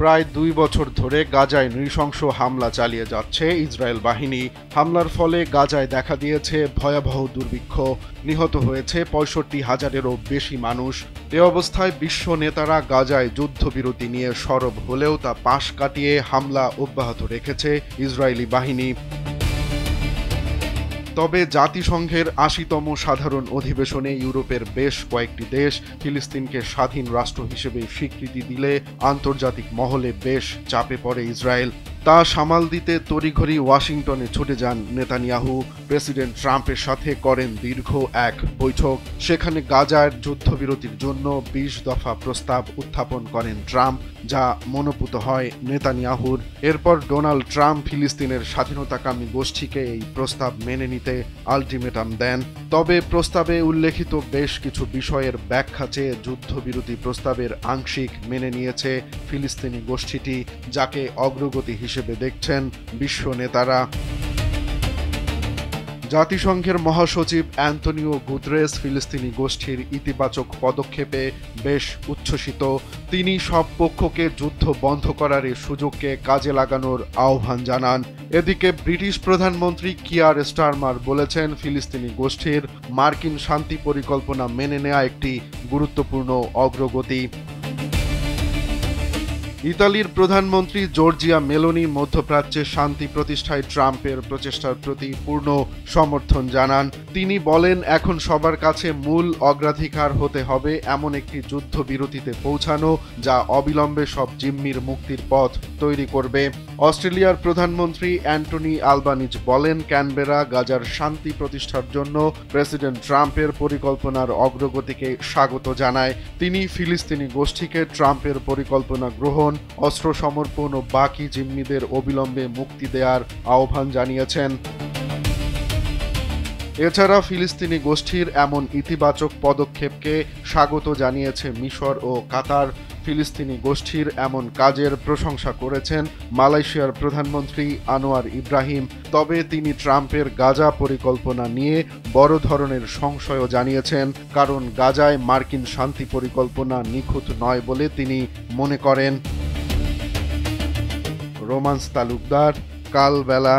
প্রায় ২ বছর ধরে গাজায় নৃশংস হামলা চালিয়ে যাচ্ছে ইসরায়েল বাহিনী। হামলার ফলে গাজায় দেখা দিয়েছে ভয়াবহ দুর্ভিক্ষ। নিহত হয়েছে ৬৫,০০০-এরও বেশি মানুষ। এ অবস্থায় বিশ্ব নেতারা গাজায় যুদ্ধবিরতি নিয়ে সরব হলেও তা পাশ কাটিয়ে হামলা অব্যাহত রেখেছে ইসরায়েলি বাহিনী। তবে জাতিসংঘের ৮০তম সাধারণ অধিবেশনে ইউরোপের বেশ কয়েকটি দেশ ফিলিস্তিনকে স্বাধীন রাষ্ট্র হিসেবে স্বীকৃতি দিলে আন্তর্জাতিক মহলে বেশ চাপে পড়ে ইসরায়েল। তা সামাল দিতে তড়িঘড়ি ওয়াশিংটনে ছুটে যান নেতানিয়াহু। প্রেসিডেন্ট ট্রাম্পের সাথে করেন দীর্ঘ এক বৈঠক। সেখানে গাজার যুদ্ধবিরতির জন্য ২০ দফা প্রস্তাব উত্থাপন করেন ট্রাম্প, যা মনোপুত হয় নেতানিয়াহুর। এরপর ডোনাল্ড ট্রাম্প ফিলিস্তিনের স্বাধীনতাকামী গোষ্ঠীকে এই প্রস্তাব মেনে নিতে আলটিমেটাম দেন। তবে প্রস্তাবে উল্লেখিত বেশ কিছু বিষয়ের ব্যাখ্যা চেয়ে যুদ্ধবিরতি প্রস্তাবের আংশিক মেনে নিয়েছে ফিলিস্তিনি গোষ্ঠীটি, যাকে অগ্রগতি হিসেবে দেখছেন বিশ্ব নেতারা। জাতিসংঘের মহাসচিব অ্যান্তনিও গুতেরেস ফিলিস্তিনি গোষ্ঠীর ইতিবাচক পদক্ষেপে বেশ উচ্ছ্বসিত। তিনি সব পক্ষকে যুদ্ধ বন্ধ করার এই সুযোগকে কাজে লাগানোর আহ্বান জানান। এদিকে ব্রিটিশ প্রধানমন্ত্রী কিয়ার স্টারমার বলেছেন, ফিলিস্তিনি গোষ্ঠীর মার্কিন শান্তি পরিকল্পনা মেনে নেওয়া একটি গুরুত্বপূর্ণ অগ্রগতি। ইতালির প্রধানমন্ত্রী জর্জিয়া মেলোনি মধ্যপ্রাচ্যে শান্তি প্রতিষ্ঠায় ট্রাম্পের প্রচেষ্টার প্রতি পূর্ণ সমর্থন জানান। তিনি বলেন, এখন সবার কাছে মূল অগ্রাধিকার হতে হবে এমন একটি যুদ্ধবিরতিতে পৌঁছানো যা অবিলম্বে সব জিম্মির মুক্তির পথ তৈরি করবে। অস্ট্রেলিয়ার প্রধানমন্ত্রী অ্যান্টনি আলবানিজ বলেন, ক্যানবেরা গাজার শান্তি প্রতিষ্ঠার জন্য প্রেসিডেন্ট ট্রাম্পের পরিকল্পনার অগ্রগতিকে স্বাগত জানায়। তিনি ফিলিস্তিনি গোষ্ঠীকে ট্রাম্পের পরিকল্পনা গ্রহণ, অস্ত্র সমর্পণ ও বাকি জিম্মিদের অবিলম্বে মুক্তি দেওয়ার আহ্বান জানিয়েছেন। এছাড়া ফিলিস্তিনি গোষ্ঠীর এমন ইতিবাচক পদক্ষেপকে স্বাগত জানিয়েছে মিশর ও কাতার। ফিলিস্তিনি গোষ্ঠীর এমন কাজের প্রশংসা করেছেন মালয়েশিয়ার প্রধানমন্ত্রী আনোয়ার ইব্রাহিম। তবে তিনি ট্রাম্পের গাজা পরিকল্পনা নিয়ে বড় ধরনের সংশয়ও জানিয়েছেন, কারণ গাজায় মার্কিন শান্তি পরিকল্পনা নিখুঁত নয় বলে তিনি মনে করেন। রোমান্স তালুকদার, কালবেলা।